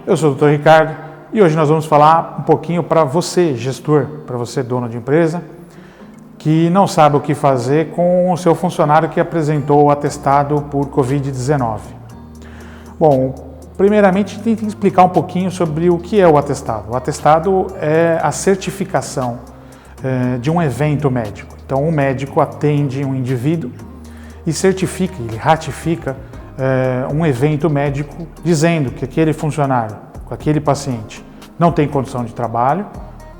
Eu sou o Dr. Ricardo e hoje nós vamos falar um pouquinho para você, gestor, para você, dono de empresa, que não sabe o que fazer com o seu funcionário que apresentou o atestado por Covid-19. Bom, primeiramente tem que explicar um pouquinho sobre o que é o atestado. O atestado é a certificação de um evento médico. Então, um médico atende um indivíduo e certifica, ele ratifica um evento médico dizendo que aquele funcionário, aquele paciente, não tem condição de trabalho,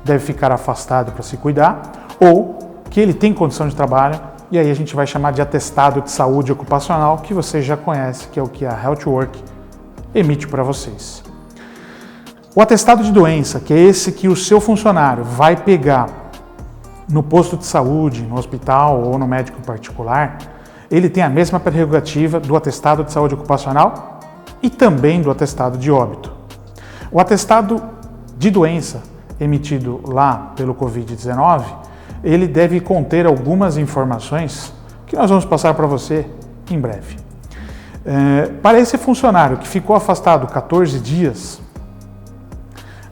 deve ficar afastado para se cuidar, ou que ele tem condição de trabalho, e aí a gente vai chamar de atestado de saúde ocupacional, que você já conhece, que é o que a HealthWork emite para vocês. O atestado de doença, que é esse que o seu funcionário vai pegar no posto de saúde, no hospital ou no médico particular, ele tem a mesma prerrogativa do atestado de saúde ocupacional e também do atestado de óbito. O atestado de doença emitido lá pelo Covid-19, ele deve conter algumas informações que nós vamos passar para você em breve. Para esse funcionário que ficou afastado 14 dias,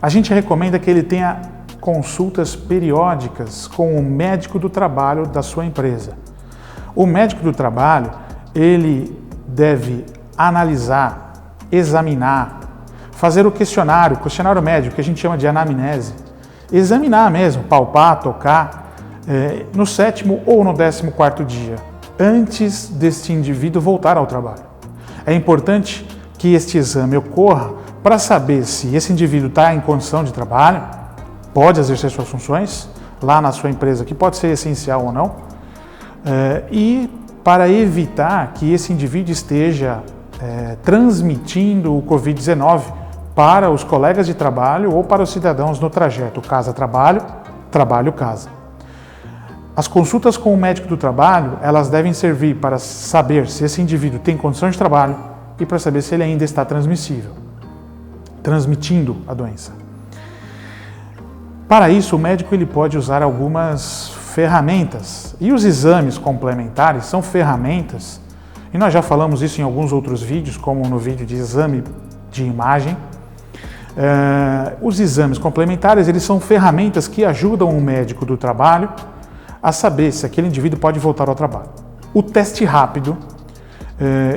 a gente recomenda que ele tenha consultas periódicas com o médico do trabalho da sua empresa. O médico do trabalho, ele deve analisar, examinar, fazer o questionário médico, que a gente chama de anamnese, examinar mesmo, palpar, tocar, no 7º ou no 14º dia, antes deste indivíduo voltar ao trabalho. É importante que este exame ocorra para saber se esse indivíduo está em condição de trabalho, pode exercer suas funções lá na sua empresa, que pode ser essencial ou não, e para evitar que esse indivíduo esteja transmitindo o Covid-19 para os colegas de trabalho ou para os cidadãos no trajeto casa-trabalho, trabalho-casa. As consultas com o médico do trabalho, elas devem servir para saber se esse indivíduo tem condição de trabalho e para saber se ele ainda está transmitindo a doença. Para isso, o médico ele pode usar algumas ferramentas, e os exames complementares são ferramentas, e nós já falamos isso em alguns outros vídeos, como no vídeo de exame de imagem. Os exames complementares, eles são ferramentas que ajudam o médico do trabalho a saber se aquele indivíduo pode voltar ao trabalho. O teste rápido,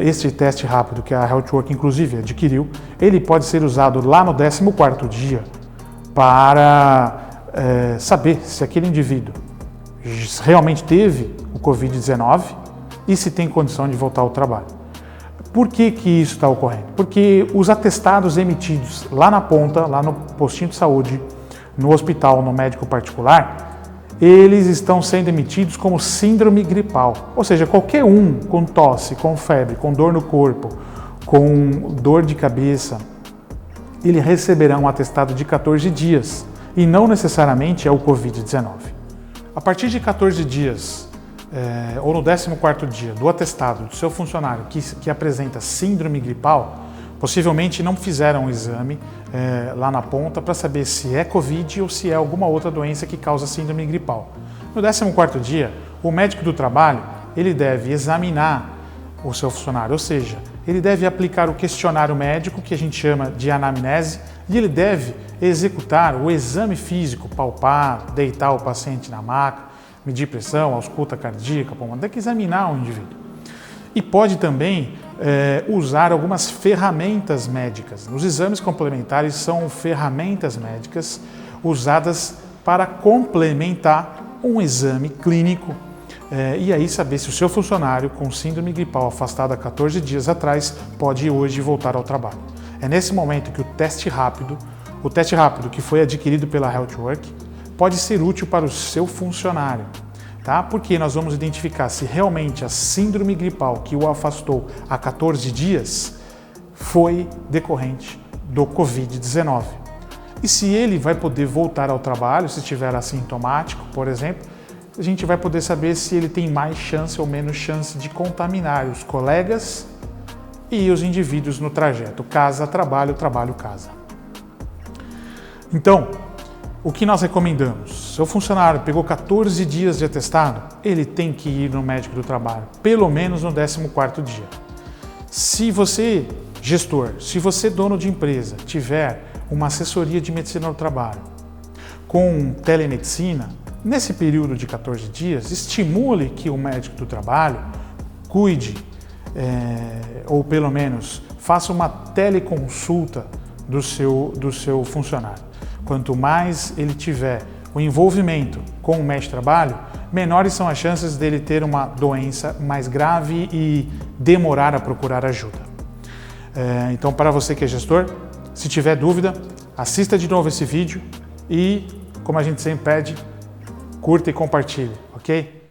esse teste rápido que a HealthWork inclusive adquiriu, ele pode ser usado lá no 14º dia para saber se aquele indivíduo realmente teve o Covid-19 e se tem condição de voltar ao trabalho. Por que isso está ocorrendo? Porque os atestados emitidos lá na ponta, lá no postinho de saúde, no hospital, no médico particular, eles estão sendo emitidos como síndrome gripal. Ou seja, qualquer um com tosse, com febre, com dor no corpo, com dor de cabeça, ele receberá um atestado de 14 dias e não necessariamente é o Covid-19. A partir de 14 dias ou no 14º dia do atestado do seu funcionário que apresenta síndrome gripal, possivelmente não fizeram o exame lá na ponta para saber se é Covid ou se é alguma outra doença que causa síndrome gripal. No 14º dia, o médico do trabalho ele deve examinar o seu funcionário, ou seja, ele deve aplicar o questionário médico, que a gente chama de anamnese, e ele deve executar o exame físico, palpar, deitar o paciente na maca, medir pressão, ausculta cardíaca, tem que examinar o indivíduo. E pode também usar algumas ferramentas médicas. Os exames complementares são ferramentas médicas usadas para complementar um exame clínico e aí saber se o seu funcionário com síndrome gripal afastado há 14 dias atrás pode hoje voltar ao trabalho. É nesse momento que o teste rápido que foi adquirido pela HealthWork, pode ser útil para o seu funcionário, tá? Porque nós vamos identificar se realmente a síndrome gripal que o afastou há 14 dias foi decorrente do Covid-19. E se ele vai poder voltar ao trabalho, se estiver assintomático, por exemplo, a gente vai poder saber se ele tem mais chance ou menos chance de contaminar os colegas e os indivíduos no trajeto casa-trabalho, trabalho-casa. Então, o que nós recomendamos? Seu funcionário pegou 14 dias de atestado, ele tem que ir no médico do trabalho, pelo menos no 14º dia. Se você Gestor, se você, dono de empresa, tiver uma assessoria de medicina do trabalho com telemedicina, nesse período de 14 dias, estimule que o médico do trabalho cuide, ou pelo menos faça uma teleconsulta do seu funcionário. Quanto mais ele tiver o envolvimento com o médico de trabalho, menores são as chances dele ter uma doença mais grave e demorar a procurar ajuda. Então, para você que é gestor, se tiver dúvida, assista de novo esse vídeo e, como a gente sempre pede, curta e compartilhe, ok?